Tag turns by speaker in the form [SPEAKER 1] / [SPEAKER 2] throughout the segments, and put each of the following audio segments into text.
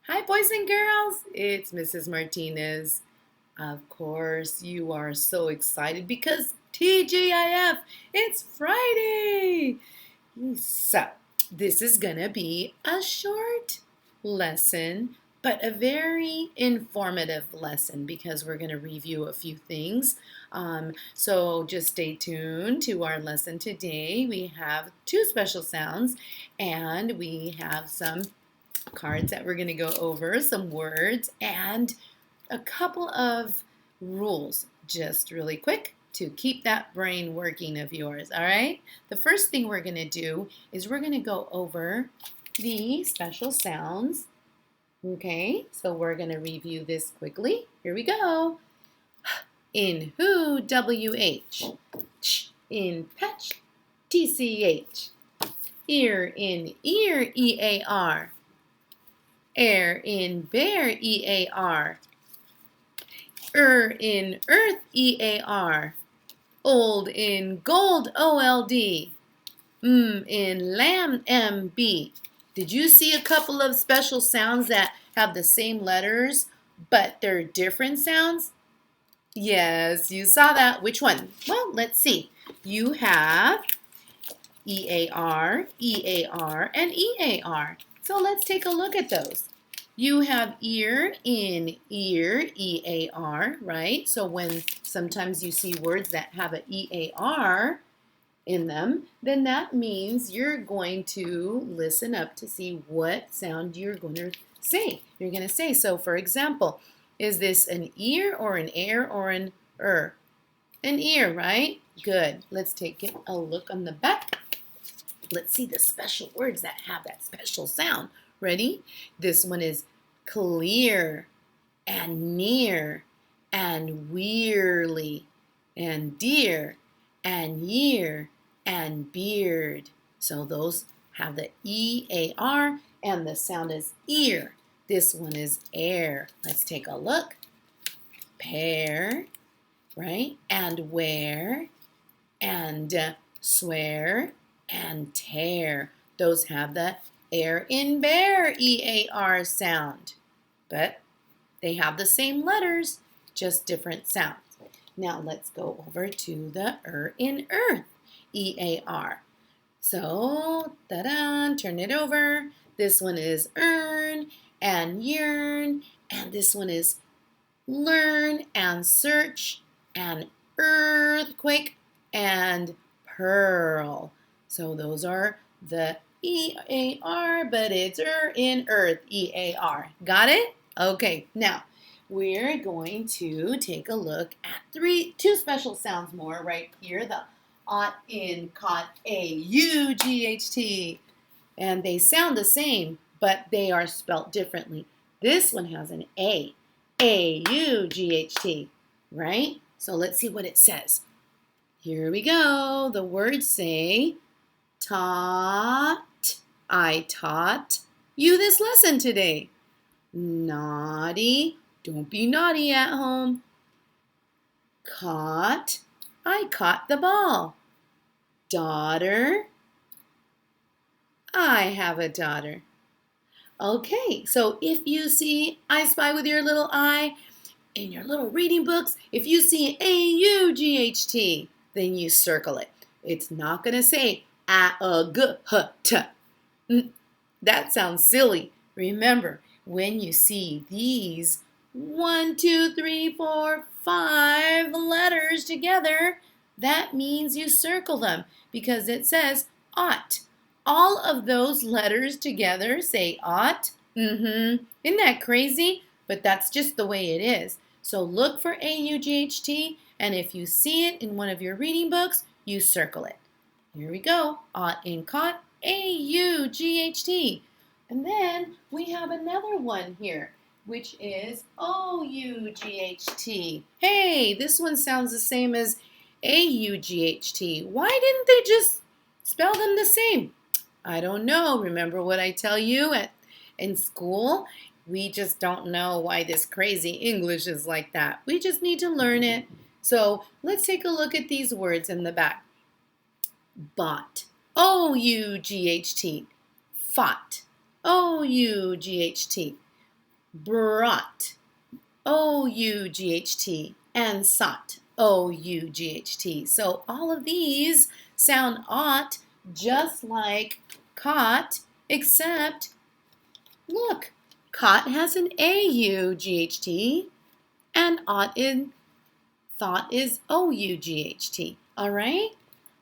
[SPEAKER 1] Hi, boys and girls. It's Mrs. Martinez. Of course, you are so excited because TGIF, it's Friday. So, this is going to be a short lesson, but a very informative lesson because we're going to review a few things. So, just stay tuned to our lesson today. We have two special sounds and we have some cards that we're going to go over, some words, and a couple of rules, just really quick to keep that brain working of yours, all right? The first thing we're going to do is we're going to go over the special sounds, okay? So we're going to review this quickly. Here we go. In who, W-H. Ch in patch, T-C-H. Ear in ear, E-A-R. Air in bear, E-A-R. In earth, E-A-R. Old in gold, O-L-D. In lamb, M-B. Did you see a couple of special sounds that have the same letters, but they're different sounds? Yes, you saw that. Which one? Well, let's see. You have E-A-R, E-A-R, and E-A-R. So let's take a look at those. You have ear in ear, E-A-R, right? So when sometimes you see words that have an E-A-R in them, then that means you're going to listen up to see what sound you're going to say. You're going to say, so for example, is this an ear or an air or an er? An ear, right? Good. Let's take a look on the back. Let's see the special words that have that special sound. Ready? This one is clear and near and wearily and dear and year and beard. So those have the E-A-R and the sound is ear. This one is air. Let's take a look. Pear, right? And wear and swear and tear. Those have the air in bear, E-A-R sound. But they have the same letters, just different sounds. Now let's go over to the in earth, E-A-R. So, ta-da, turn it over. This one is earn and yearn, and this one is learn and search and earthquake and pearl. So those are the E-A-R, but it's in earth, E-A-R. Got it? Okay, now we're going to take a look at two special sounds more right here. The ought, in, caught, A-U-G-H-T. And they sound the same, but they are spelt differently. This one has an A. A-U-G-H-T, right? So let's see what it says. Here we go. The words say, taught. I taught you this lesson today. Naughty. Don't be naughty at home. Caught. I caught the ball. Daughter. I have a daughter. Okay, so if you see I Spy with your little eye in your little reading books, if you see A-U-G-H-T, then you circle it. It's not going to say A-U-G-H-T. That sounds silly. Remember, when you see these 1, 2, 3, 4, 5 letters together, that means you circle them because it says ought. All of those letters together say ought. Isn't that crazy? But that's just the way it is. So look for A-U-G-H-T, and if you see it in one of your reading books, you circle it. Here we go. Ought in caught, A-U-G-H-T. And then we have another one here, which is O-U-G-H-T. Hey, this one sounds the same as A-U-G-H-T. Why didn't they just spell them the same? I don't know. Remember what I tell you in school? We just don't know why this crazy English is like that. We just need to learn it. So let's take a look at these words in the back. Bought. O-U-G-H-T. Fought. O-U-G-H-T. Brought, O-U-G-H-T, and sought, O-U-G-H-T. So all of these sound ought just like caught, except, look, caught has an A-U-G-H-T, and ought in thought is O-U-G-H-T. All right?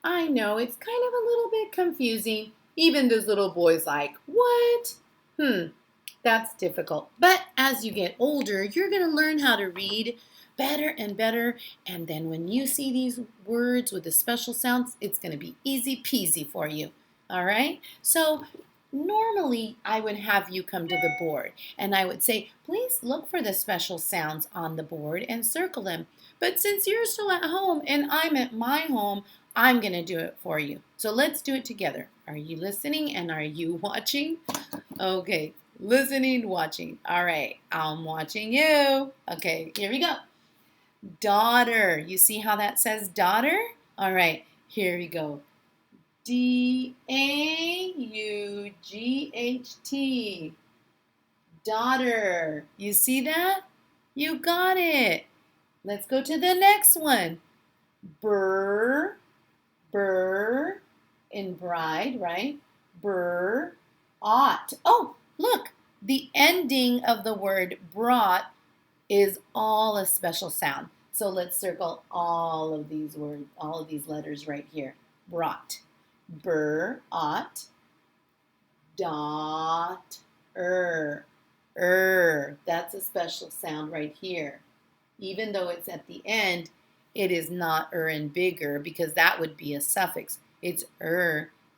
[SPEAKER 1] I know it's kind of a little bit confusing. Even those little boys like, what? That's difficult. But as you get older, you're going to learn how to read better and better. And then when you see these words with the special sounds, it's going to be easy peasy for you. All right? So normally I would have you come to the board and I would say, please look for the special sounds on the board and circle them. But since you're still at home and I'm at my home, I'm going to do it for you. So let's do it together. Are you listening and are you watching? Okay, listening, watching. All right, I'm watching you. Okay, here we go. Daughter. You see how that says daughter? All right, here we go. D-A-U-G-H-T. Daughter. You see that? You got it. Let's go to the next one. Burr. Burr. In bride, right? Burr. Ought. Oh, look. The ending of the word brought is all a special sound. So let's circle all of these words, all of these letters right here. Brought. Burr, ought, dot, that's a special sound right here. Even though it's at the end, it is not in bigger because that would be a suffix. It's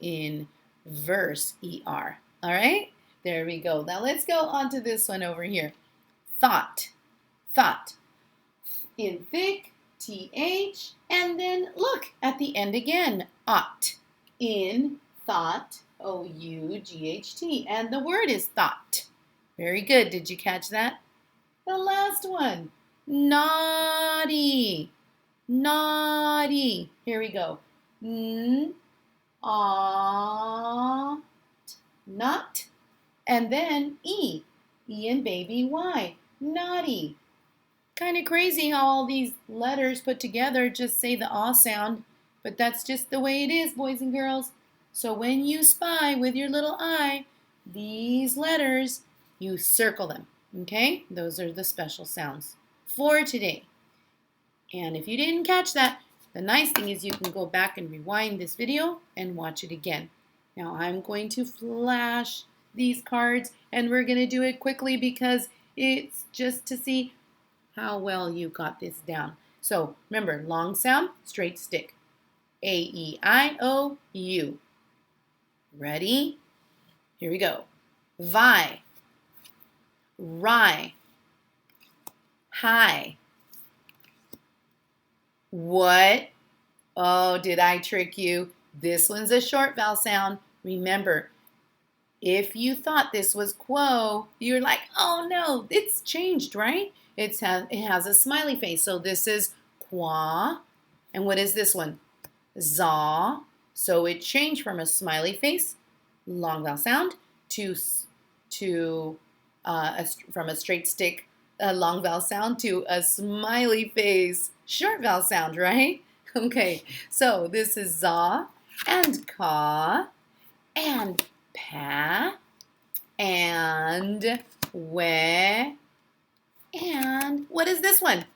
[SPEAKER 1] in verse, er. All right, there we go. Now let's go on to this one over here. Thought, thought. In thick, th, and then look at the end again, ought. In thought, O-U-G-H-T, and the word is thought. Very good. Did you catch that? The last one, naughty, naughty. Here we go. Ought, not, and then E in baby Y, naughty. Kind of crazy how all these letters put together just say the ah sound, but that's just the way it is, boys and girls. So when you spy with your little eye these letters, you circle them, okay? Those are the special sounds for today. And if you didn't catch that, the nice thing is you can go back and rewind this video and watch it again. Now I'm going to flash these cards and we're going to do it quickly because it's just to see how well you got this down. So remember, long sound, straight stick. A-E-I-O-U. Ready? Here we go. Vi, rye, high. What? Oh, did I trick you? This one's a short vowel sound. Remember, if you thought this was quo, you're like, oh no, it's changed, right? It has a smiley face. So this is qua. And what is this one? Za. So it changed from a smiley face, long vowel sound, from a straight stick, long vowel sound to a smiley face, short vowel sound, right? Okay, so this is za and ka and pa and we. And what is this one?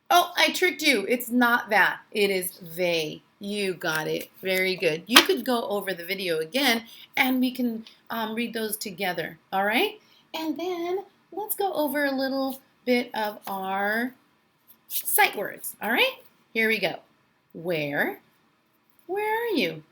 [SPEAKER 1] Oh, I tricked you. It's not that. It is they. You got it. Very good. You could go over the video again and we can read those together. All right? And then let's go over a little bit of our sight words. All right? Here we go. Where? Where are you?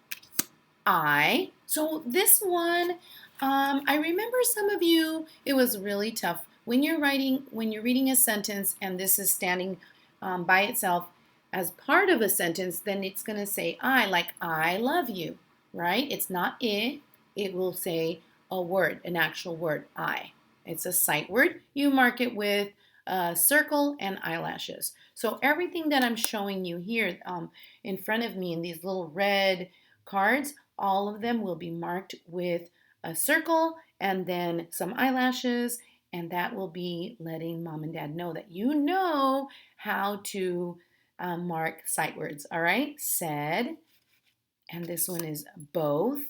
[SPEAKER 1] I. So this one, I remember some of you, it was really tough. When you're reading a sentence and this is standing by itself as part of a sentence, then it's going to say I, like I love you, right? It's not it. It will say a word, an actual word, I. It's a sight word. You mark it with a circle and eyelashes. So everything that I'm showing you here in front of me in these little red cards, all of them will be marked with a circle and then some eyelashes And that will be letting mom and dad know that you know how to mark sight words. All right, said. And this one is both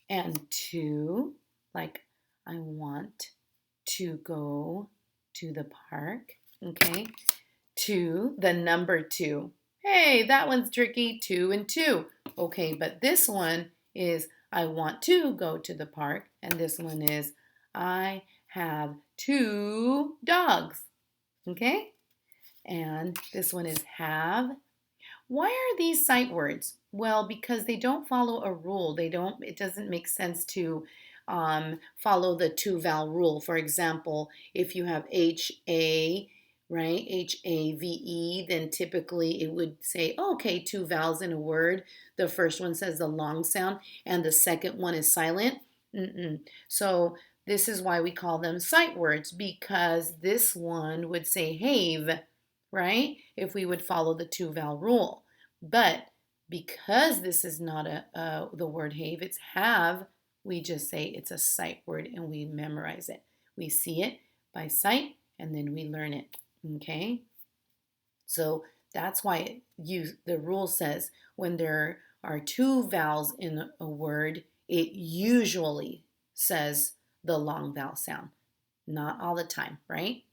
[SPEAKER 1] and to, like I want to go to the park. Okay, to the number 2. Hey, that one's tricky. 2 and 2. Okay, but this one is I want to go to the park. And this one is I have 2 dogs. Okay? And this one is have. Why are these sight words? Well, because they don't follow a rule. It doesn't make sense to follow the 2-vowel rule. For example, if you have H-A, right, H-A-V-E, then typically it would say, oh, okay, 2 vowels in a word. The first one says the long sound and the second one is silent. So this is why we call them sight words, because this one would say have, right? If we would follow the 2-vowel rule. But because this is not the word have, it's have, we just say it's a sight word and we memorize it. We see it by sight and then we learn it. Okay? So that's why the rule says when there are 2 vowels in a word, it usually says the long vowel sound. Not all the time, right?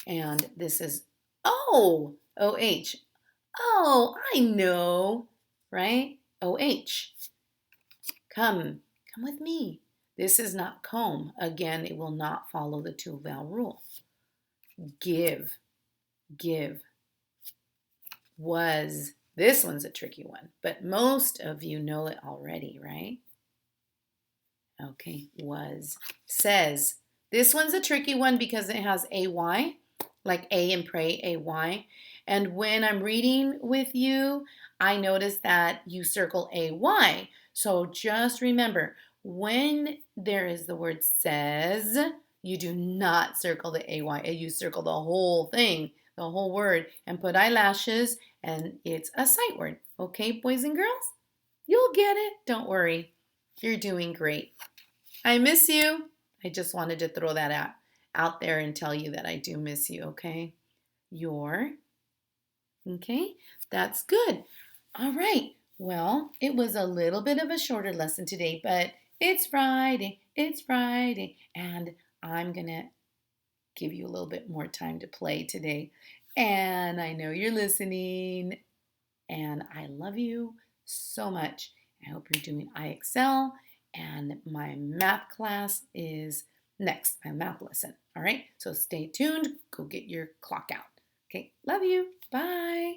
[SPEAKER 1] And this is O, O-H. Oh, I know, right? O-H. Come with me. This is not comb. Again, it will not follow the 2-vowel rule. Give. Was. This one's a tricky one, but most of you know it already, right? Okay, was. Says. This one's a tricky one because it has A-Y, like A and pray, A-Y. And when I'm reading with you, I notice that you circle A-Y. So just remember, when there is the word says, you do not circle the A-Y. You circle the whole thing, the whole word, and put eyelashes, and it's a sight word. Okay, boys and girls? You'll get it. Don't worry. You're doing great. I miss you. I just wanted to throw that out there and tell you that I do miss you, okay? Okay, that's good. All right, well, it was a little bit of a shorter lesson today, but it's Friday, and I'm gonna give you a little bit more time to play today. And I know you're listening, and I love you so much. I hope you're doing IXL, and my math class is next, my math lesson. All right, so stay tuned. Go get your clock out. Okay, love you. Bye.